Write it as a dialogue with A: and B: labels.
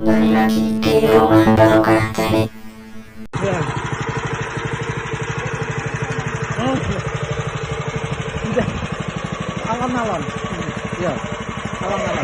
A: Kembali lagi di ruangan barokah tadi.
B: Ya. Oh, udah alon-alon. Ya, alon-alon.